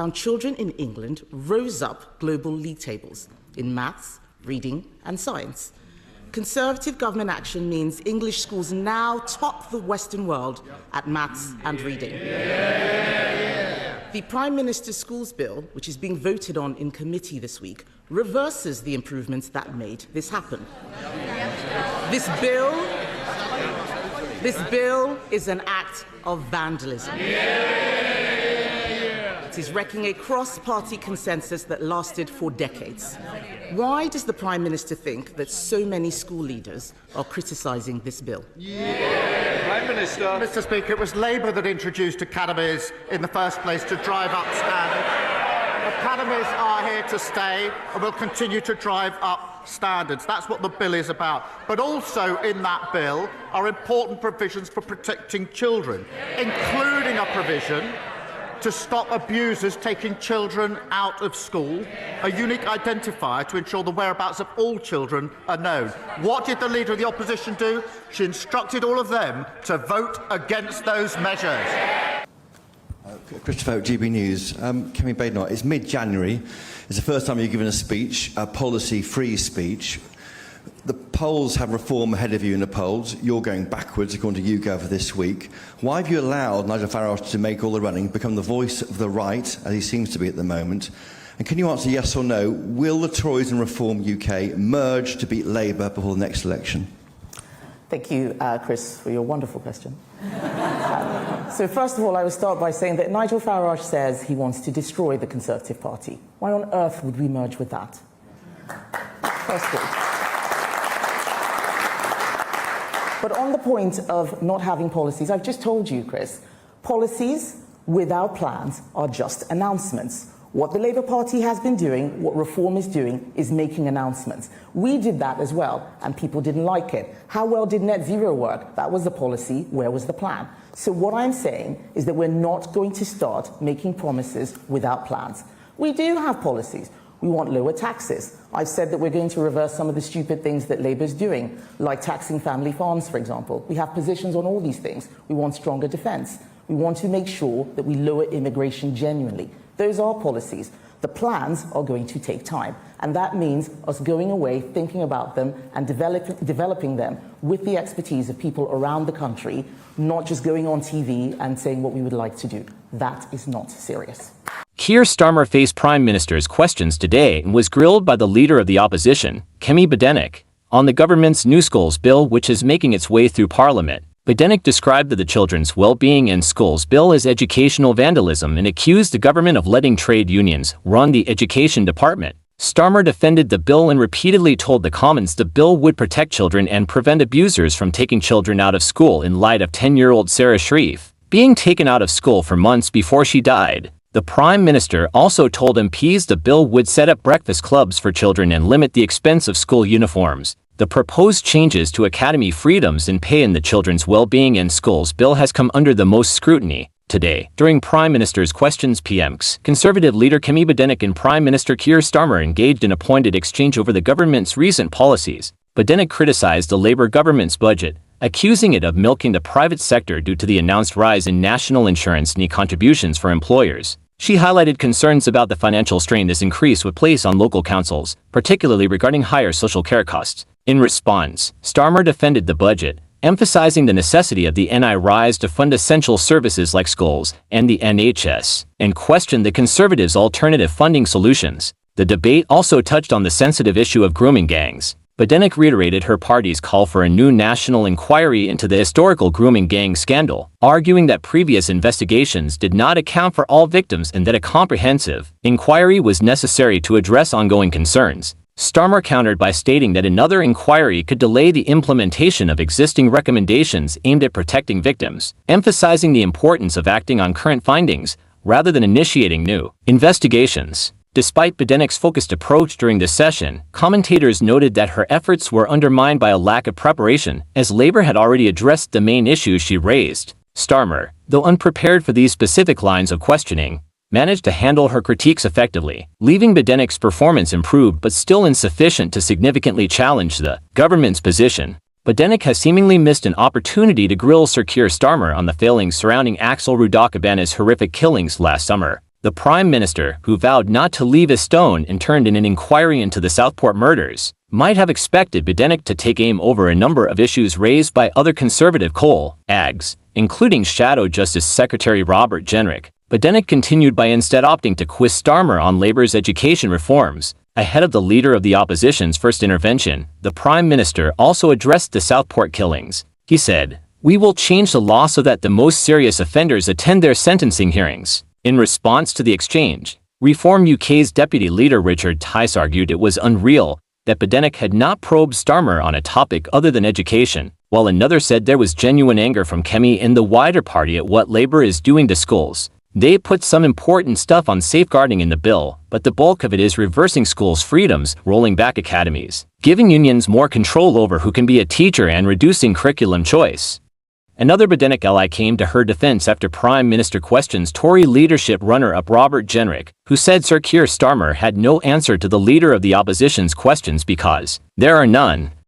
Children in England rose up global league tables in maths, reading and science. Conservative government action means English schools now top the Western world at maths and reading. The Prime Minister's Schools Bill, which is being voted on in committee this week, reverses the improvements that made this happen. This bill is an act of vandalism. It is wrecking a cross-party consensus that lasted for decades. Why does the Prime Minister think that so many school leaders are criticising this bill? Prime Minister. Mr. Speaker, it was Labour that introduced academies in the first place to drive up standards. Academies are here to stay and will continue to drive up standards. That's what the bill is about. But also in that bill are important provisions for protecting children, including a provision to stop abusers taking children out of school, a unique identifier to ensure the whereabouts of all children are known. What did the Leader of the Opposition do? She instructed all of them to vote against those measures. Christopher, GB News. Kemi Badenosh, it's mid-January. It's the first time you've given a speech, a policy-free speech. The polls have reform ahead of you in the polls. You're going backwards, according to YouGov this week. Why have you allowed Nigel Farage to make all the running, become the voice of the right, as he seems to be at the moment? And can you answer yes or no? Will the Tories and Reform UK merge to beat Labour before the next election? Thank you, Chris, for your wonderful question. So first of all, I will start by saying that Nigel Farage says he wants to destroy the Conservative Party. Why on earth would we merge with that? First of all. But on the point of not having policies, I've just told you, Chris, policies without plans are just announcements. What the Labour Party has been doing, what Reform is doing, is making announcements. We did that as well, and people didn't like it. How well did net zero work? That was the policy. Where was the plan? So what I'm saying is that we're not going to start making promises without plans. We do have policies. We want lower taxes. I've said that we're going to reverse some of the stupid things that Labour's doing, like taxing family farms, for example. We have positions on all these things. We want stronger defence. We want to make sure that we lower immigration genuinely. Those are policies. The plans are going to take time. And that means us going away, thinking about them, and developing them with the expertise of people around the country, not just going on TV and saying what we would like to do. That is not serious. Keir Starmer faced Prime Minister's questions today and was grilled by the Leader of the Opposition, Kemi Badenosh, on the government's new schools bill, which is making its way through Parliament. Badenoch described the Children's Wellbeing in Schools bill as educational vandalism and accused the government of letting trade unions run the education department. Starmer defended the bill and repeatedly told the Commons the bill would protect children and prevent abusers from taking children out of school in light of 10-year-old Sarah Shreve being taken out of school for months before she died. The Prime Minister also told MPs the bill would set up breakfast clubs for children and limit the expense of school uniforms. The proposed changes to academy freedoms and pay in the Children's Wellbeing in Schools bill has come under the most scrutiny. Today, during Prime Minister's questions, PMQs, Conservative leader Kemi Badenoch and Prime Minister Keir Starmer engaged in a pointed exchange over the government's recent policies. Badenoch criticized the Labour government's budget, accusing it of milking the private sector due to the announced rise in national insurance and contributions for employers. She highlighted concerns about the financial strain this increase would place on local councils, particularly regarding higher social care costs. In response, Starmer defended the budget, emphasizing the necessity of the NI rise to fund essential services like schools and the NHS, and questioned the Conservatives' alternative funding solutions. The debate also touched on the sensitive issue of grooming gangs. Badenoch reiterated her party's call for a new national inquiry into the historical grooming gang scandal, arguing that previous investigations did not account for all victims and that a comprehensive inquiry was necessary to address ongoing concerns. Starmer countered by stating that another inquiry could delay the implementation of existing recommendations aimed at protecting victims, emphasizing the importance of acting on current findings rather than initiating new investigations. Despite Badenoch's focused approach during this session, commentators noted that her efforts were undermined by a lack of preparation, as Labour had already addressed the main issues she raised. Starmer, though unprepared for these specific lines of questioning, managed to handle her critiques effectively, leaving Badenoch's performance improved but still insufficient to significantly challenge the government's position. Badenoch has seemingly missed an opportunity to grill Sir Keir Starmer on the failings surrounding Axel Rudakabana's horrific killings last summer. The Prime Minister, who vowed not to leave a stone and turned in an inquiry into the Southport murders, might have expected Badenoch to take aim over a number of issues raised by other Conservative AGs, including Shadow Justice Secretary Robert Jenrick. Badenoch continued by instead opting to quiz Starmer on Labour's education reforms. Ahead of the Leader of the Opposition's first intervention, the Prime Minister also addressed the Southport killings. He said, "We will change the law so that the most serious offenders attend their sentencing hearings." In response to the exchange, Reform UK's Deputy Leader Richard Tice argued it was unreal that Badenoch had not probed Starmer on a topic other than education, while another said there was genuine anger from Kemi and the wider party at what Labour is doing to schools. They put some important stuff on safeguarding in the bill, but the bulk of it is reversing schools' freedoms, rolling back academies, giving unions more control over who can be a teacher and reducing curriculum choice. Another Badenoch ally came to her defense after Prime Minister questions Tory leadership runner-up Robert Jenrick, who said Sir Keir Starmer had no answer to the Leader of the Opposition's questions because there are none.